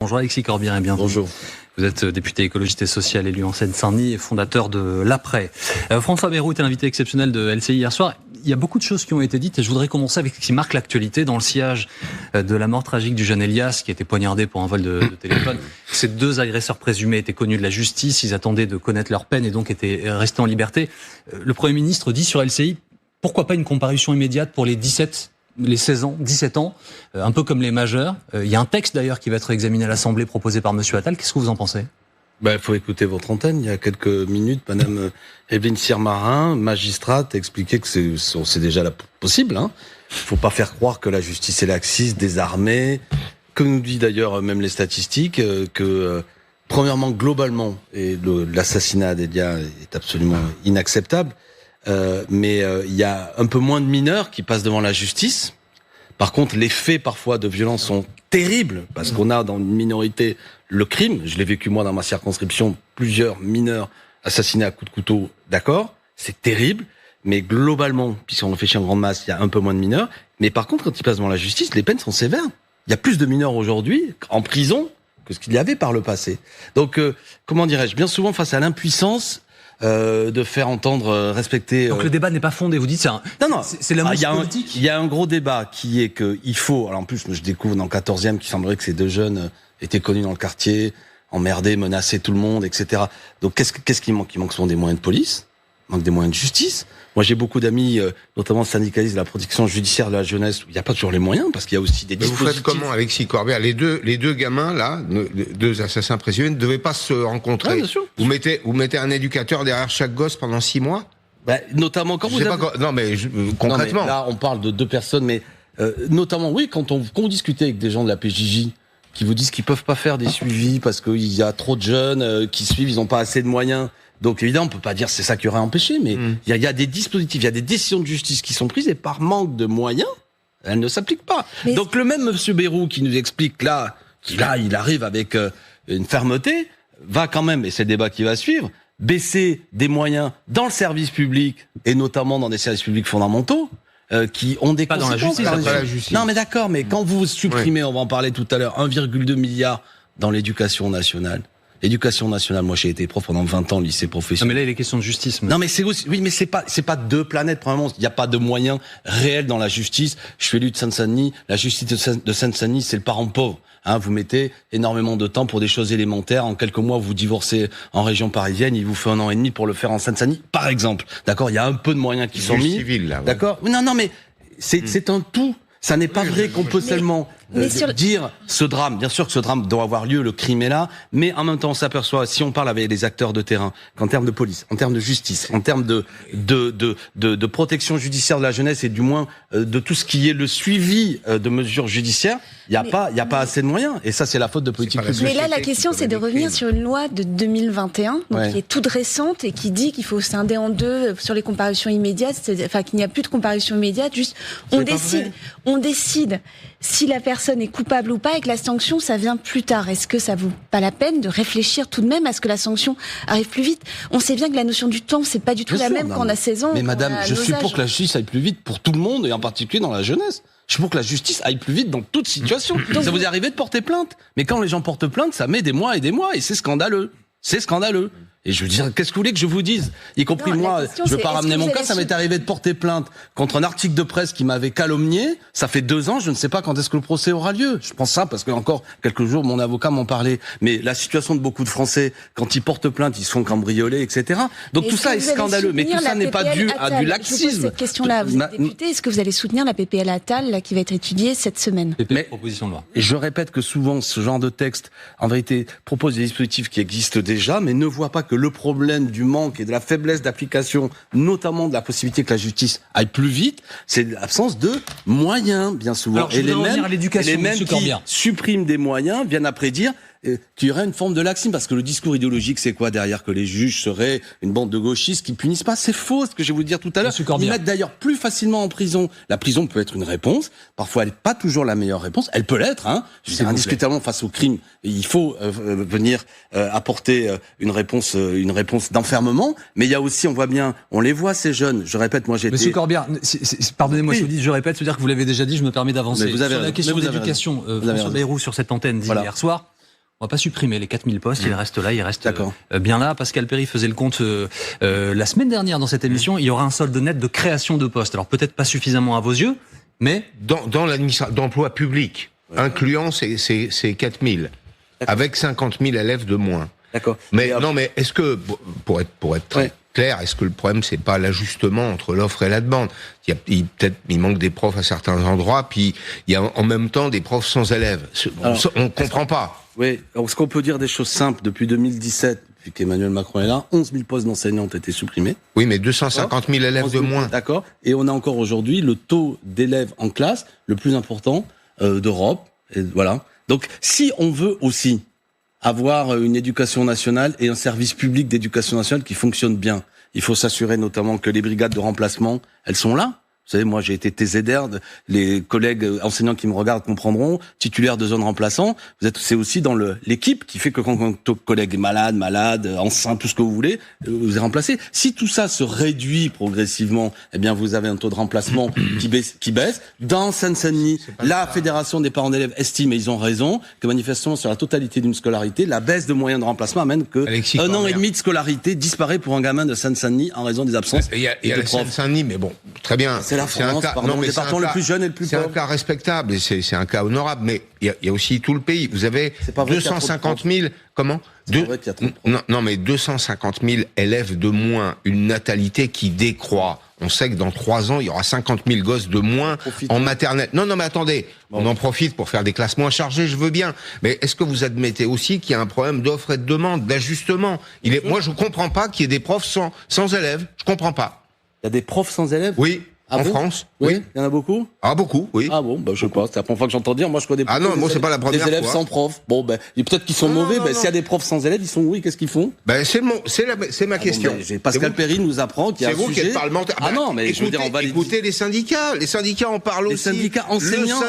Bonjour Alexis Corbière et bienvenue. Bonjour. Vous êtes député écologiste et social élu en Seine-Saint-Denis et fondateur de l'Après. François Bayrou était l'invité exceptionnel de LCI hier soir. Il y a beaucoup de choses qui ont été dites et je voudrais commencer avec ce qui marque l'actualité dans le sillage de la mort tragique du jeune Elias qui a été poignardé pour un vol de téléphone. Ces deux agresseurs présumés étaient connus de la justice, ils attendaient de connaître leur peine et donc étaient restés en liberté. Le Premier ministre dit sur LCI, pourquoi pas une comparution immédiate pour les 16 ans, 17 ans, un peu comme les majeurs. Il y a un texte d'ailleurs qui va être examiné à l'Assemblée proposé par Monsieur Attal. Qu'est-ce que vous en pensez ? Il faut écouter votre antenne. Il y a quelques minutes, Madame Evelyne Sirmarin, magistrate, expliquait que c'est déjà possible. Faut pas faire croire que la justice est laxiste, désarmée. Que nous dit d'ailleurs même les statistiques que premièrement, globalement, l'assassinat d'Elia est absolument inacceptable. Mais il y a un peu moins de mineurs qui passent devant la justice. Par contre, les faits parfois de violence sont terribles parce qu'on a dans une minorité le crime. Je l'ai vécu moi dans ma circonscription, plusieurs mineurs assassinés à coups de couteau. D'accord, c'est terrible. Mais globalement, puisqu'on réfléchit en grande masse, il y a un peu moins de mineurs. Mais par contre, quand ils passent devant la justice, les peines sont sévères. Il y a plus de mineurs aujourd'hui en prison que ce qu'il y avait par le passé. Donc, comment dirais-je, bien souvent face à l'impuissance de faire entendre, respecter. Donc le débat n'est pas fondé. Vous dites c'est la mouche politique. Il y a un gros débat qui est que il faut. Alors en plus, je découvre dans le 14e qu'il semblerait que ces deux jeunes étaient connus dans le quartier, emmerdés, menacés tout le monde, etc. Donc qu'est-ce qui manque ? Il manque souvent des moyens de police, il manque des moyens de justice. Moi, j'ai beaucoup d'amis, notamment syndicalistes de la protection judiciaire de la jeunesse, où il n'y a pas toujours les moyens, parce qu'il y a aussi des dispositifs. Vous faites comment, Alexis Corbière ? Les deux gamins, là, deux assassins présumés, ne devaient pas se rencontrer. bien sûr. Vous mettez un éducateur derrière chaque gosse pendant 6 mois ? Notamment quand vous avez... Non, mais concrètement. Non, mais là, on parle de deux personnes, mais notamment, oui, quand vous discutez avec des gens de la PJJ, qui vous disent qu'ils peuvent pas faire des suivis parce qu'il y a trop de jeunes qui suivent, ils n'ont pas assez de moyens. Donc évidemment, on peut pas dire c'est ça qui aurait empêché, mais il y a des dispositifs, il y a des décisions de justice qui sont prises et par manque de moyens, elles ne s'appliquent pas. Mais donc le même Monsieur Bayrou qui nous explique là, il arrive avec une fermeté, va quand même, et c'est le débat qui va suivre, baisser des moyens dans le service public et notamment dans des services publics fondamentaux. Qui ont des conséquences. Pas dans la justice. Non mais d'accord, mais quand vous supprimez, on va en parler tout à l'heure, 1,2 milliard dans l'éducation nationale. L'éducation nationale, moi j'ai été prof pendant 20 ans au lycée professionnel. Non mais là il est question de justice. Non mais c'est aussi, oui mais c'est pas deux planètes premièrement, il n'y a pas de moyens réels dans la justice. Je suis élu de Seine-Saint-Denis, la justice de Seine-Saint-Denis c'est le parent pauvre. Vous mettez énormément de temps pour des choses élémentaires. En quelques mois, vous divorcez en région parisienne. Il vous fait 1 an et demi pour le faire en Seine-Saint-Denis, par exemple. D'accord, il y a un peu de moyens qui sont mis. Civil, là, ouais. D'accord. Non, mais c'est un tout. Ça n'est pas vrai qu'on peut seulement dire ce drame. Bien sûr que ce drame doit avoir lieu, le crime est là, mais en même temps on s'aperçoit, si on parle avec les acteurs de terrain, qu'en termes de police, en termes de justice, en termes de protection judiciaire de la jeunesse et du moins de tout ce qui est le suivi de mesures judiciaires, il y a pas assez de moyens. Et ça c'est la faute de politique publique. Mais là la question c'est de revenir sur une loi de 2021, donc qui est toute récente et qui dit qu'il faut scinder en deux sur les comparutions immédiates, enfin qu'il n'y a plus de comparution immédiate, juste on décide si la personne est coupable ou pas et que la sanction, ça vient plus tard. Est-ce que ça vaut pas la peine de réfléchir tout de même à ce que la sanction arrive plus vite ? On sait bien que la notion du temps, c'est pas du tout la même quand on a 16 ans. Mais madame, je suis pour que la justice aille plus vite pour tout le monde et en particulier dans la jeunesse. Je suis pour que la justice aille plus vite dans toute situation. Donc ça vous est arrivé de porter plainte. Mais quand les gens portent plainte, ça met des mois et c'est scandaleux. C'est scandaleux. Et je veux dire, qu'est-ce que vous voulez que je vous dise ? Y compris moi, je veux pas ramener mon cas, ça m'est arrivé de porter plainte contre un article de presse qui m'avait calomnié. Ça fait 2 ans, je ne sais pas quand est-ce que le procès aura lieu. Je pense ça parce que encore quelques jours, mon avocat m'en parlait. Mais la situation de beaucoup de Français, quand ils portent plainte, ils se font cambrioler, etc. Donc tout ça est scandaleux. Mais tout ça n'est pas dû à du laxisme. Je vous pose cette question-là, vous êtes député, est-ce que vous allez soutenir la PPL Attal là, qui va être étudiée cette semaine ? Proposition de loi. Et je répète que souvent, ce genre de texte, en vérité, propose des dispositifs qui existent déjà, mais ne voit pas que le problème du manque et de la faiblesse d'application, notamment de la possibilité que la justice aille plus vite, c'est l'absence de moyens, bien souvent. Alors, et les mêmes qui suppriment des moyens viennent après dire qu'il y aurait une forme de laxisme, parce que le discours idéologique, c'est quoi derrière ? Que les juges seraient une bande de gauchistes qui punissent pas. C'est faux, ce que je vais vous dire tout à l'heure. Ils mettent d'ailleurs plus facilement en prison. La prison peut être une réponse. Parfois, elle n'est pas toujours la meilleure réponse. Elle peut l'être, C'est indiscutablement face au crime. Il faut venir apporter une réponse d'enfermement. Mais il y a aussi, on voit bien, on les voit ces jeunes. Je répète, moi j'étais. Monsieur Corbière, pardonnez-moi, je vous dis, je répète, c'est-à-dire que vous l'avez déjà dit, je me permets d'avancer. Mais vous avez sur la question d'éducation, François Bayrou sur cette antenne dit hier soir. On va pas supprimer les 4000 postes, ils restent là, ils restent bien là. Pascal Perry faisait le compte la semaine dernière dans cette émission, il y aura un solde net de création de postes. Alors peut-être pas suffisamment à vos yeux, mais... Dans l'administration d'emploi public, incluant ces 4000, avec 50 000 élèves de moins. D'accord. Mais non, mais est-ce que, pour être très clair, est-ce que le problème c'est pas l'ajustement entre l'offre et la demande? Peut-être il manque des profs à certains endroits, puis il y a en même temps des profs sans élèves. On comprend pas. Oui, alors ce qu'on peut dire des choses simples, depuis 2017, depuis qu'Emmanuel Macron est là, 11 000 postes d'enseignants ont été supprimés. Oui, mais 250 000 élèves de moins. D'accord. Et on a encore aujourd'hui le taux d'élèves en classe le plus important d'Europe. Et voilà. Donc, si on veut aussi avoir une éducation nationale et un service public d'éducation nationale qui fonctionne bien, il faut s'assurer notamment que les brigades de remplacement, elles sont là. Vous savez, moi, j'ai été TZR, les collègues enseignants qui me regardent comprendront, titulaire de zone remplaçant. C'est aussi dans l'équipe qui fait que quand ton collègue est malade, enceint, tout ce que vous voulez, vous êtes remplacé. Si tout ça se réduit progressivement, eh bien, vous avez un taux de remplacement qui baisse. Dans Seine-Saint-Denis, la Fédération des parents d'élèves estime, et ils ont raison, que manifestement, sur la totalité d'une scolarité, la baisse de moyens de remplacement amène que un an et demi de scolarité disparaît pour un gamin de Seine-Saint-Denis en raison des absences. Il y a Seine-Saint-Denis, mais bon, très bien. C'est la France, le département le plus jeune et le plus pauvre. C'est un cas respectable, et c'est un cas honorable, mais il y a aussi tout le pays. Vous avez 250 000, comment? Non, mais 250 000 élèves de moins, une natalité qui décroît. On sait que dans 3 ans, il y aura 50 000 gosses de moins en maternelle. Non, mais attendez, on en profite pour faire des classes moins chargées, je veux bien. Mais est-ce que vous admettez aussi qu'il y a un problème d'offre et de demande, d'ajustement? Moi, je comprends pas qu'il y ait des profs sans élèves. Je comprends pas. Il y a des profs sans élèves? Oui. En France, oui. Il y en a beaucoup? Ah, beaucoup, oui. Ah bon, je sais pas, c'est la première fois que j'entends dire. Moi, je connais pas. Ah non, moi, c'est pas la première fois. Des élèves sans prof. Bon, peut-être qu'ils sont mauvais, s'il y a des profs sans élèves, ils sont où? Qu'est-ce qu'ils font? C'est ma question. Pascal Perry nous apprend qu'il y a un sujet. C'est vous qui êtes parlementaire. Ah non, mais je veux dire, on va écouter les syndicats. Les syndicats en parlent aussi. Les syndicats enseignants.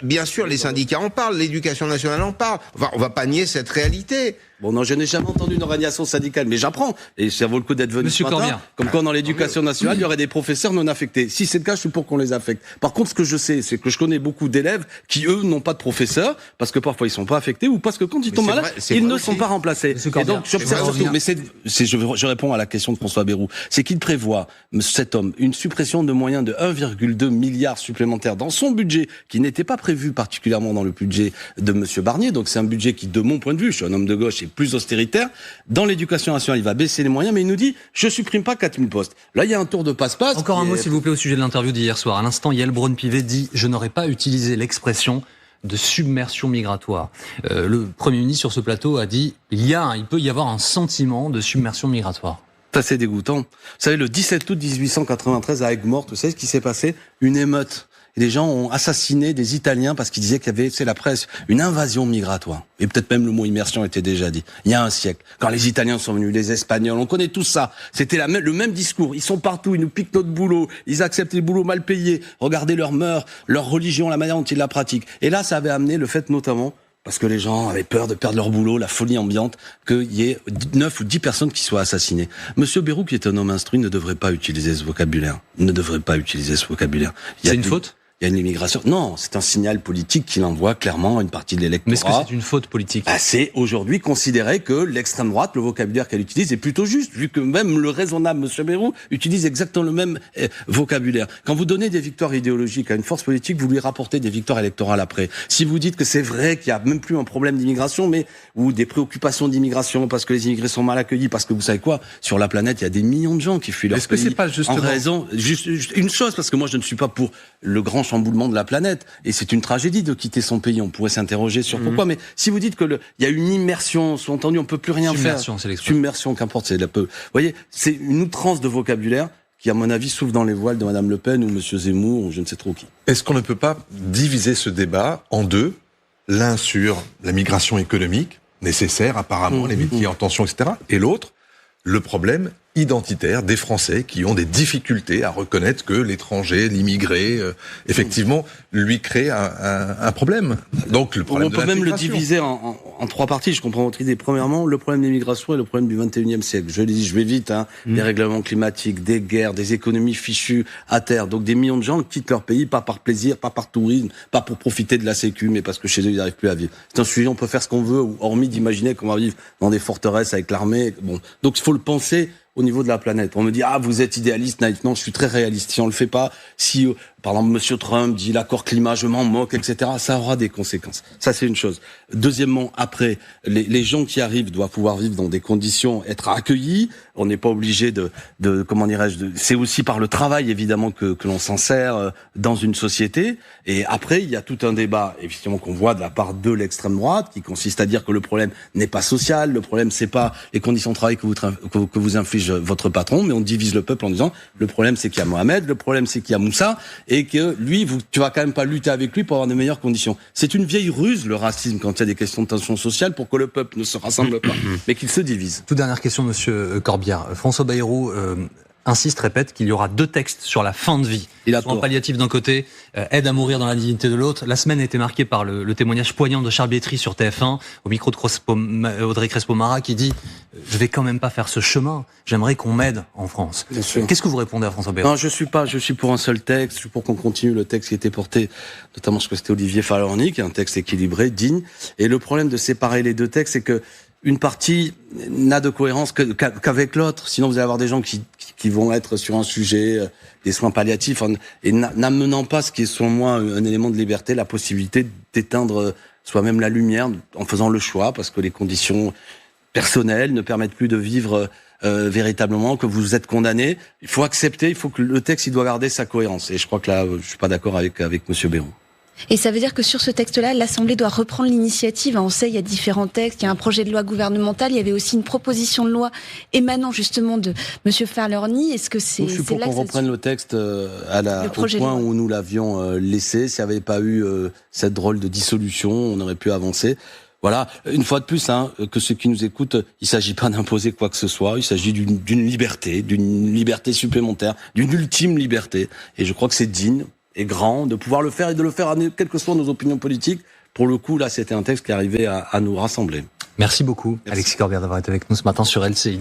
Bien sûr, les syndicats en parlent. L'éducation nationale en parle. Enfin, on va pas nier cette réalité. Bon, non, je n'ai jamais entendu une organisation syndicale, mais j'apprends. Et ça vaut le coup d'être venu ce matin. Comme quand dans l'éducation nationale, il y aurait des professeurs non affectés. Si c'est le cas, je suis pour qu'on les affecte. Par contre, ce que je sais, c'est que je connais beaucoup d'élèves qui, eux, n'ont pas de professeurs, parce que parfois ils sont pas affectés, ou parce que quand ils tombent malades, ils ne sont pas remplacés. Et donc, j'observe surtout, mais je réponds à la question de François Bayrou, c'est qu'il prévoit, cet homme, une suppression de moyens de 1,2 milliard supplémentaires dans son budget, qui n'était pas prévu particulièrement dans le budget de Monsieur Barnier. Donc c'est un budget qui, de mon point de vue, je suis un homme de gauche, plus austéritaire. Dans l'éducation nationale, il va baisser les moyens, mais il nous dit, je supprime pas 4000 postes. Là, il y a un tour de passe-passe. Encore un mot, s'il vous plaît, au sujet de l'interview d'hier soir. À l'instant, Yael Braun-Pivet dit, je n'aurais pas utilisé l'expression de submersion migratoire. Le Premier ministre sur ce plateau a dit, il peut y avoir un sentiment de submersion migratoire. C'est assez dégoûtant. Vous savez, le 17 août 1893 à Aigues-Mortes, vous savez ce qui s'est passé? Une émeute. Et les gens ont assassiné des Italiens parce qu'ils disaient qu'il y avait, c'est la presse, une invasion migratoire. Et peut-être même le mot immersion était déjà dit. Il y a un siècle. Quand les Italiens sont venus, les Espagnols, on connaît tout ça. C'était le même discours. Ils sont partout, ils nous piquent notre boulot. Ils acceptent les boulots mal payés. Regardez leurs mœurs, leur religion, la manière dont ils la pratiquent. Et là, ça avait amené le fait notamment, parce que les gens avaient peur de perdre leur boulot, la folie ambiante, qu'il y ait 9 ou 10 personnes qui soient assassinées. Monsieur Bayrou, qui est un homme instruit, ne devrait pas utiliser ce vocabulaire. C'est une faute? Il y a une immigration. Non, c'est un signal politique qu'il envoie clairement à une partie de l'électorat. Mais est-ce que c'est une faute politique? C'est aujourd'hui considéré que l'extrême droite, le vocabulaire qu'elle utilise est plutôt juste, vu que même le raisonnable M. Bayrou utilise exactement le même vocabulaire. Quand vous donnez des victoires idéologiques à une force politique, vous lui rapportez des victoires électorales après. Si vous dites que c'est vrai qu'il y a même plus un problème d'immigration, ou des préoccupations d'immigration parce que les immigrés sont mal accueillis, parce que vous savez quoi, sur la planète, il y a des millions de gens qui fuient leur pays. Est-ce que c'est pas justement... En raison, juste une chose, parce que moi je ne suis pas pour le grand chamboulement de la planète, et c'est une tragédie de quitter son pays. On pourrait s'interroger sur pourquoi, mais si vous dites que il y a une immersion, sous-entendu, on peut plus rien faire. Submersion, qu'importe, vous voyez, c'est une outrance de vocabulaire qui, à mon avis, s'ouvre dans les voiles de Madame Le Pen ou Monsieur Zemmour ou je ne sais trop qui. Est-ce qu'on ne peut pas diviser ce débat en deux, l'un sur la migration économique nécessaire, apparemment, les métiers en tension, etc., et l'autre, le problème identitaire des Français qui ont des difficultés à reconnaître que l'étranger, l'immigré, effectivement, lui crée un problème. Donc le problème on peut même le diviser en en 3 parties, je comprends votre idée. Premièrement, le problème des migrations est le problème du 21e siècle. Je l'ai dit, je vais vite, des règlements climatiques, des guerres, des économies fichues à terre. Donc des millions de gens quittent leur pays, pas par plaisir, pas par tourisme, pas pour profiter de la sécu, mais parce que chez eux, ils n'arrivent plus à vivre. C'est un sujet, on peut faire ce qu'on veut, hormis d'imaginer qu'on va vivre dans des forteresses avec l'armée. Bon. Donc il faut le penser au niveau de la planète. On me dit, vous êtes idéaliste, naïf. Non, je suis très réaliste. Si on le fait pas, si, par exemple, monsieur Trump dit l'accord climat, je m'en moque, etc., ça aura des conséquences. Ça, c'est une chose. Deuxièmement, après, les gens qui arrivent doivent pouvoir vivre dans des conditions, être accueillis. On n'est pas obligé comment dirais-je, c'est aussi par le travail, évidemment, que l'on s'en sert dans une société. Et après, il y a tout un débat, évidemment, qu'on voit de la part de l'extrême droite, qui consiste à dire que le problème n'est pas social, le problème, c'est pas les conditions de travail que vous inflige votre patron, mais on divise le peuple en disant le problème c'est qu'il y a Mohamed, le problème c'est qu'il y a Moussa, et que lui, tu vas quand même pas lutter avec lui pour avoir de meilleures conditions. C'est une vieille ruse, le racisme, quand il y a des questions de tension sociale, pour que le peuple ne se rassemble pas, mais qu'il se divise. Toute dernière question, monsieur Corbière. François Bayrou insiste, répète qu'il y aura 2 textes sur la fin de vie. Soins palliatifs d'un côté, aide à mourir dans la dignité de l'autre. La semaine a été marquée par le témoignage poignant de Charles Bietri sur TF1, au micro de Audrey Crespo-Mara, qui dit « Je vais quand même pas faire ce chemin, j'aimerais qu'on m'aide en France ». Qu'est-ce que vous répondez à François Bayrou? Non, je suis pour un seul texte, je suis pour qu'on continue le texte qui était porté, notamment je crois que c'était Olivier Fahlorny, qui est un texte équilibré, digne. Et le problème de séparer les 2 textes, c'est que une partie n'a de cohérence qu'avec l'autre. Sinon, vous allez avoir des gens qui vont être sur un sujet des soins palliatifs et n'amenant pas ce qui est selon moi un élément de liberté, la possibilité d'éteindre soi-même la lumière en faisant le choix, parce que les conditions personnelles ne permettent plus de vivre véritablement, que vous êtes condamné. Il faut accepter, il faut que le texte il doit garder sa cohérence. Et je crois que là, je suis pas d'accord avec monsieur Bayrou. Et ça veut dire que sur ce texte-là, l'Assemblée doit reprendre l'initiative. On sait, il y a différents textes, il y a un projet de loi gouvernemental, il y avait aussi une proposition de loi émanant justement de monsieur Fahlorny. Est-ce que c'est... Donc, je suis pour qu'on reprenne le texte au point où nous l'avions laissé. S'il n'y avait pas eu cette drôle de dissolution, on aurait pu avancer. Voilà, une fois de plus, que ceux qui nous écoutent, il s'agit pas d'imposer quoi que ce soit, il s'agit d'une liberté supplémentaire, d'une ultime liberté. Et je crois que c'est digne et grand de pouvoir le faire et de le faire, quelles que soient nos opinions politiques. Pour le coup, là, c'était un texte qui arrivait à nous rassembler. Merci beaucoup, Alexis Corbière, d'avoir été avec nous ce matin sur LCI.